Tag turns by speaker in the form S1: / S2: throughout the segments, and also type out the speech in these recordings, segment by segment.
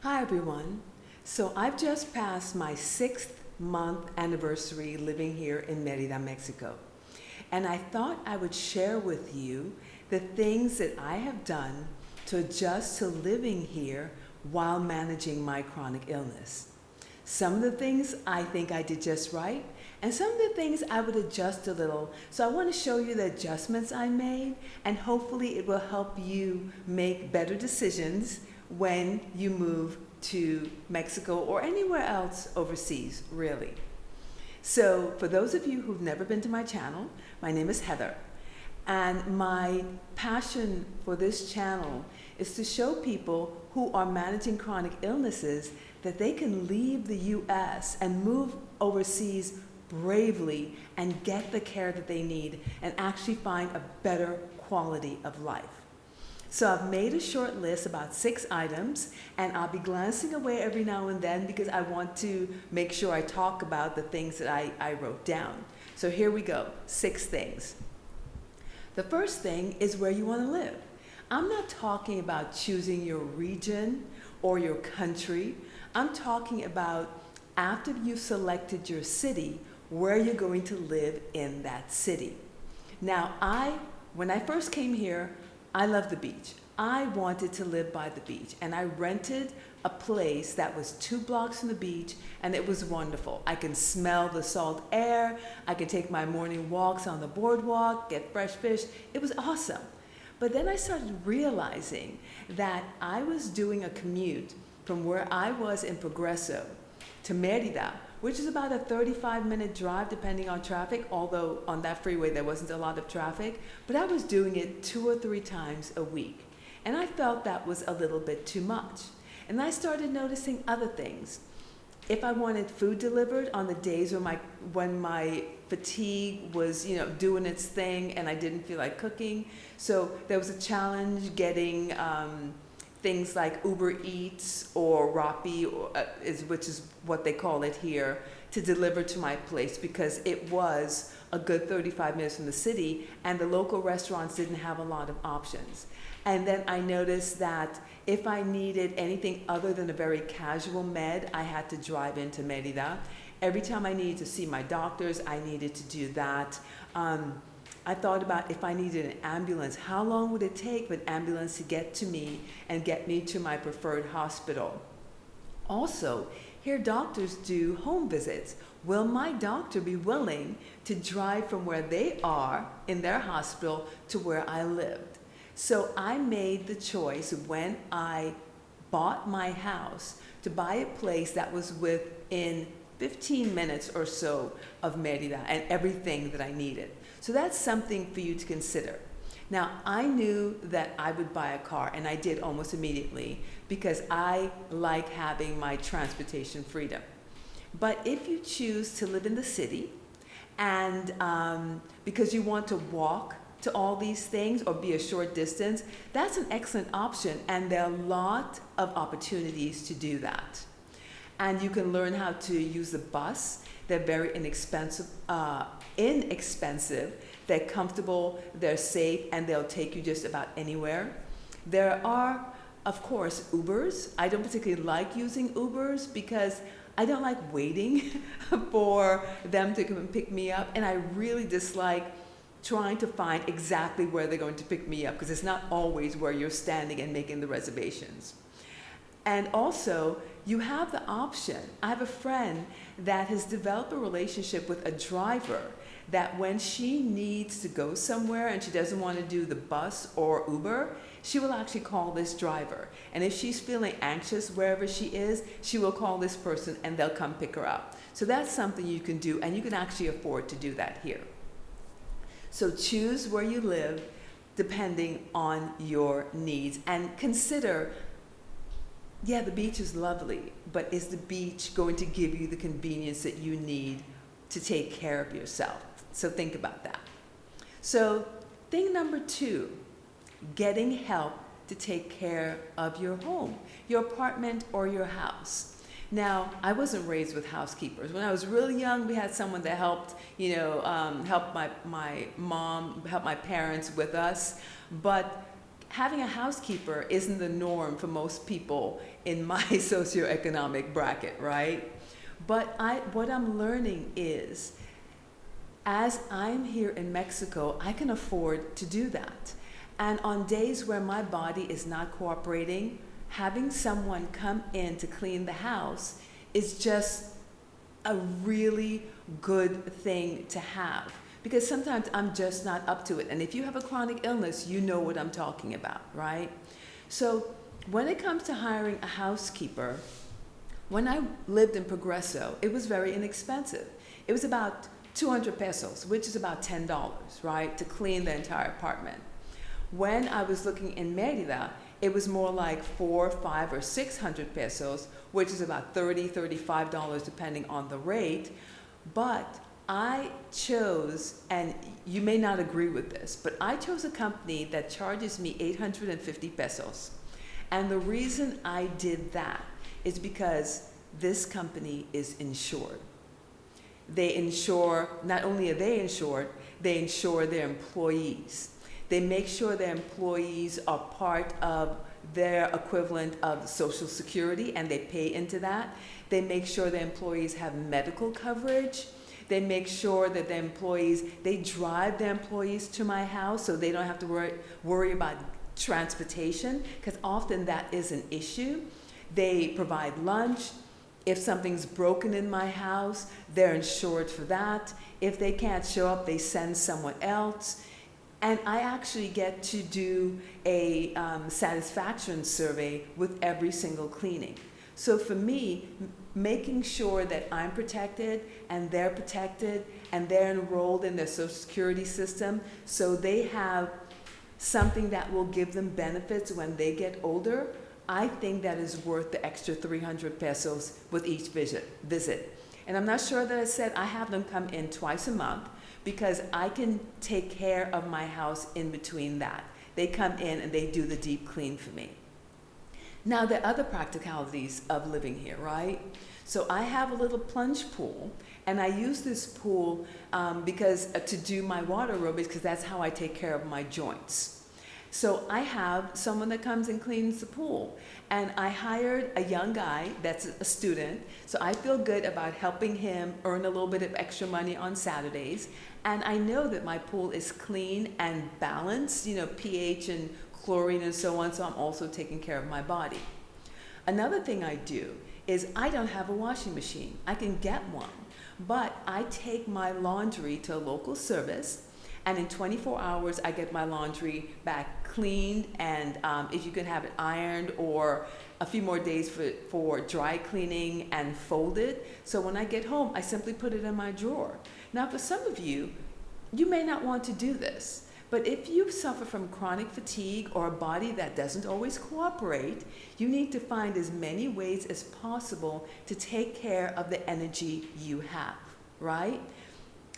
S1: Hi everyone. So I've just passed my 6th month anniversary living here in Merida, Mexico. And I thought I would share with you the things that I have done to adjust to living here while managing my chronic illness. Some of the things I think I did just right, and some of the things I would adjust a little. So I want to show you the adjustments I made, and hopefully it will help you make better decisions when you move to Mexico or anywhere else overseas, really. So for those of you who've never been to my channel, my name is Heather. And my passion for this channel is to show people who are managing chronic illnesses that they can leave the US and move overseas bravely and get the care that they need and actually find a better quality of life. So I've made a short list, about 6 items, and I'll be glancing away every now and then because I want to make sure I talk about the things that I wrote down. So here we go, 6 things. The first thing is where you want to live. I'm not talking about choosing your region or your country. I'm talking about after you've selected your city, where you're going to live in that city. Now, when I first came here, I love the beach. I wanted to live by the beach, and I rented a place that was 2 blocks from the beach, and it was wonderful. I can smell the salt air. I could take my morning walks on the boardwalk, get fresh fish. It was awesome. But then I started realizing that I was doing a commute from where I was in Progreso to Merida, which is about a 35-minute drive depending on traffic, although on that freeway there wasn't a lot of traffic, but I was doing it 2 or 3 times a week. And I felt that was a little bit too much. And I started noticing other things. If I wanted food delivered on the days when my fatigue was, doing its thing and I didn't feel like cooking, so there was a challenge getting things like Uber Eats or Rappi, which is what they call it here, to deliver to my place because it was a good 35 minutes from the city and the local restaurants didn't have a lot of options. And then I noticed that if I needed anything other than a very casual med, I had to drive into Merida. Every time I needed to see my doctors, I needed to do that. I thought about if I needed an ambulance, how long would it take for an ambulance to get to me and get me to my preferred hospital? Also, here doctors do home visits. Will my doctor be willing to drive from where they are in their hospital to where I lived? So I made the choice when I bought my house to buy a place that was within 15 minutes or so of Merida and everything that I needed. So that's something for you to consider. Now, I knew that I would buy a car, and I did almost immediately because I like having my transportation freedom. But if you choose to live in the city and because you want to walk to all these things or be a short distance, that's an excellent option, and there are a lot of opportunities to do that. And you can learn how to use the bus. They're very inexpensive, they're comfortable, they're safe, and they'll take you just about anywhere. There are, of course, Ubers. I don't particularly like using Ubers because I don't like waiting for them to come and pick me up, and I really dislike trying to find exactly where they're going to pick me up because it's not always where you're standing and making the reservations. And also, you have the option. I have a friend that has developed a relationship with a driver that when she needs to go somewhere and she doesn't want to do the bus or Uber, she will actually call this driver. And if she's feeling anxious wherever she is, she will call this person and they'll come pick her up. So that's something you can do, and you can actually afford to do that here. So choose where you live depending on your needs, and consider, yeah, the beach is lovely, but is the beach going to give you the convenience that you need to take care of yourself? So think about that. So thing number 2, getting help to take care of your home, your apartment or your house. Now, I wasn't raised with housekeepers. When I was really young, we had someone that helped, help my mom, help my parents with us. But having a housekeeper isn't the norm for most people in my socioeconomic bracket, right? But what I'm learning is, as I'm here in Mexico, I can afford to do that. And on days where my body is not cooperating, having someone come in to clean the house is just a really good thing to have. Because sometimes I'm just not up to it. And if you have a chronic illness, you know what I'm talking about, right? So when it comes to hiring a housekeeper, when I lived in Progreso, it was very inexpensive. It was about 200 pesos, which is about $10, right, to clean the entire apartment. When I was looking in Mérida, it was more like 400, 500, or 600 pesos, which is about $30, $35 depending on the rate. But I chose, and you may not agree with this, but I chose a company that charges me 850 pesos. And the reason I did that is because this company is insured. They insure, not only are they insured, they insure their employees. They make sure their employees are part of their equivalent of Social Security and they pay into that. They make sure their employees have medical coverage. They make sure that their employees, they drive their employees to my house so they don't have to worry about transportation, because often that is an issue. They provide lunch. If something's broken in my house, they're insured for that. If they can't show up, they send someone else. And I actually get to do a satisfaction survey with every single cleaning. So for me, making sure that I'm protected and they're enrolled in their Social Security system, so they have something that will give them benefits when they get older, I think that is worth the extra 300 pesos with each visit. And I'm not sure that I said I have them come in twice a month, because I can take care of my house in between that. They come in and they do the deep clean for me. Now, there are other practicalities of living here, right? So I have a little plunge pool, and I use this pool because to do my water aerobics, because that's how I take care of my joints. So I have someone that comes and cleans the pool, and I hired a young guy that's a student, so I feel good about helping him earn a little bit of extra money on Saturdays. And I know that my pool is clean and balanced, pH and chlorine and so on, so I'm also taking care of my body. Another thing I do is I don't have a washing machine. I can get one, but I take my laundry to a local service, and in 24 hours I get my laundry back cleaned, and if you can have it ironed, or a few more days for dry cleaning and folded. So when I get home, I simply put it in my drawer. Now, for some of you, you may not want to do this, but if you suffer from chronic fatigue or a body that doesn't always cooperate, you need to find as many ways as possible to take care of the energy you have, right?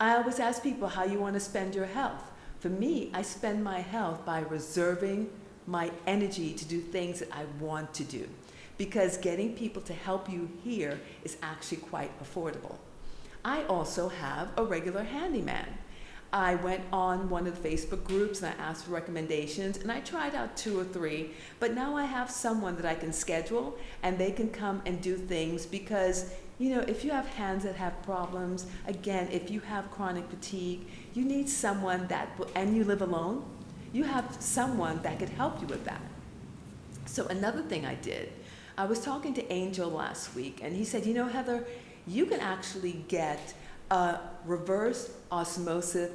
S1: I always ask people how you want to spend your health. For me, I spend my health by reserving my energy to do things that I want to do, because getting people to help you here is actually quite affordable. I also have a regular handyman. I went on one of the Facebook groups and I asked for recommendations, and I tried out 2 or 3, but now I have someone that I can schedule and they can come and do things, because if you have hands that have problems, again, if you have chronic fatigue, you need someone and you live alone, you have someone that could help you with that. So another thing I did, I was talking to Angel last week, and he said, Heather, you can actually get a reverse osmosis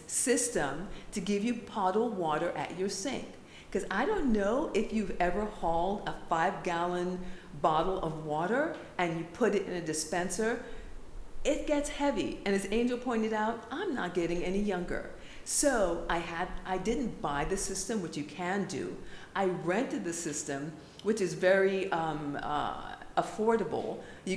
S1: system to give you pottled water at your sink. Because I don't know if you've ever hauled a 5-gallon bottle of water and you put it in a dispenser. It gets heavy, and as Angel pointed out, I'm not getting any younger. So I didn't buy the system, which you can do. I rented the system, which is very affordable. We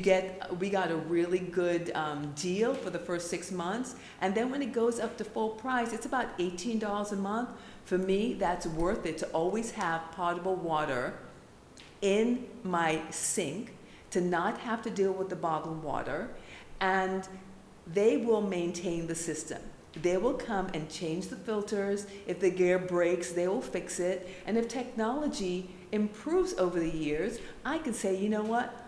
S1: got a really good deal for the first 6 months, and then when it goes up to full price, it's about $18 a month. For me, that's worth it to always have potable water in my sink, to not have to deal with the bottled water, and they will maintain the system. They will come and change the filters. If the gear breaks, they will fix it. And if technology improves over the years, I can say, you know what?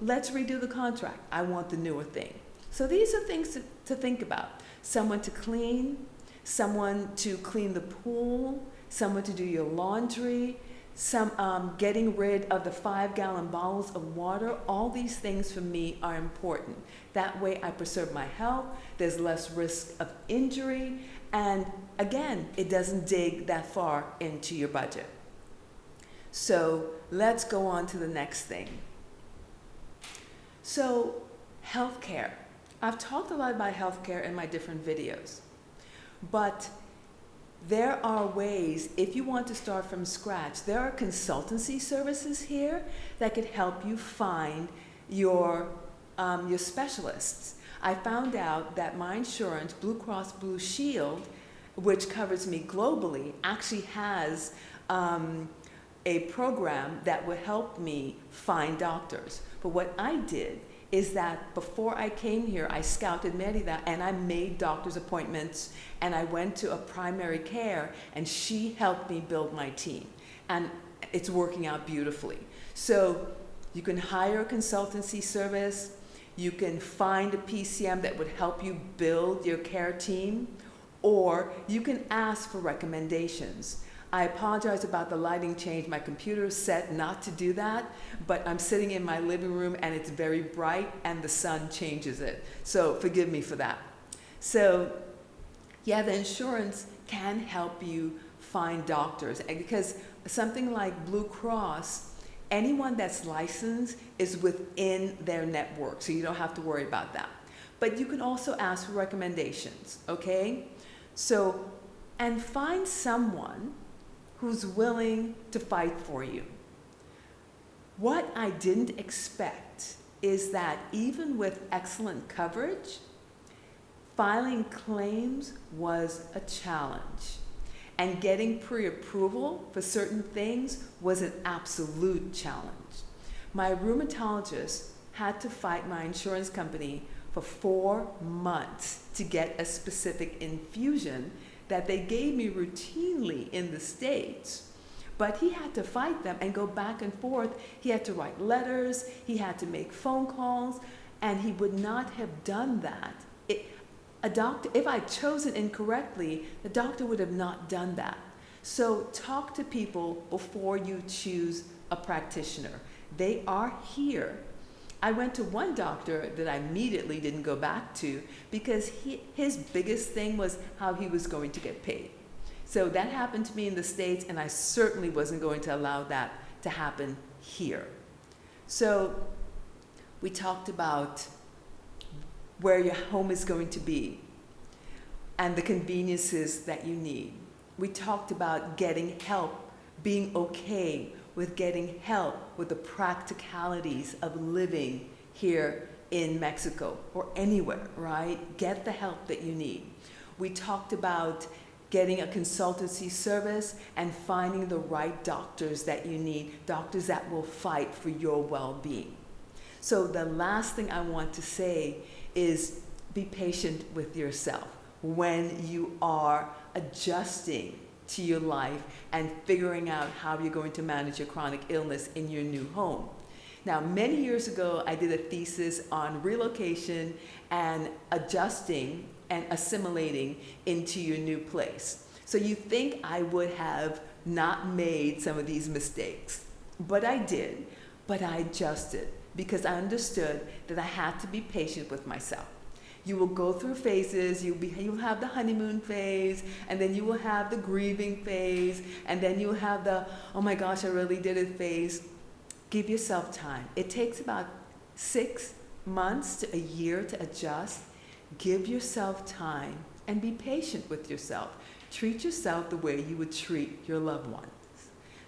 S1: Let's redo the contract. I want the newer thing. So these are things to think about. Someone to clean, someone to clean the pool, someone to do your laundry, getting rid of the 5-gallon bottles of water. All these things for me are important. That way I preserve my health, there's less risk of injury, and again, it doesn't dig that far into your budget. So let's go on to the next thing. So healthcare. I've talked a lot about healthcare in my different videos, but there are ways, if you want to start from scratch, there are consultancy services here that could help you find your specialists. I found out that my insurance, Blue Cross Blue Shield, which covers me globally, actually has a program that would help me find doctors. But what I did is that before I came here, I scouted Merida and I made doctor's appointments, and I went to a primary care and she helped me build my team. And it's working out beautifully. So you can hire a consultancy service, you can find a PCM that would help you build your care team, or you can ask for recommendations. I apologize about the lighting change. My computer is set not to do that, but I'm sitting in my living room and it's very bright and the sun changes it. So forgive me for that. So yeah, the insurance can help you find doctors, and because something like Blue Cross, anyone that's licensed is within their network, so you don't have to worry about that. But you can also ask for recommendations, okay? So, and find someone who's willing to fight for you. What I didn't expect is that even with excellent coverage, filing claims was a challenge. And getting pre-approval for certain things was an absolute challenge. My rheumatologist had to fight my insurance company for 4 months to get a specific infusion that they gave me routinely in the States. But he had to fight them and go back and forth. He had to write letters, he had to make phone calls, and he would not have done that. If I'd chosen incorrectly, the doctor would have not done that. So talk to people before you choose a practitioner. They are here. I went to one doctor that I immediately didn't go back to because his biggest thing was how he was going to get paid. So that happened to me in the States, and I certainly wasn't going to allow that to happen here. So we talked about where your home is going to be and the conveniences that you need. We talked about getting help, being okay with getting help with the practicalities of living here in Mexico or anywhere, right? Get the help that you need. We talked about getting a consultancy service and finding the right doctors that you need, doctors that will fight for your well-being. So the last thing I want to say is be patient with yourself when you are adjusting to your life and figuring out how you're going to manage your chronic illness in your new home. Now, many years ago, I did a thesis on relocation and adjusting and assimilating into your new place. So you think I would have not made some of these mistakes, but I did, but I adjusted because I understood that I had to be patient with myself. You will go through phases. You'll have the honeymoon phase, and then you will have the grieving phase, and then you'll have the, oh my gosh, I really did it phase. Give yourself time. It takes about 6 months to a year to adjust. Give yourself time and be patient with yourself. Treat yourself the way you would treat your loved ones.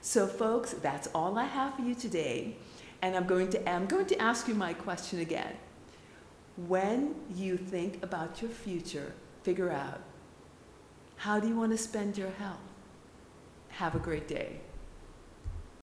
S1: So folks, that's all I have for you today. And I'm going to ask you my question again. When you think about your future, figure out, how do you want to spend your health? Have a great day.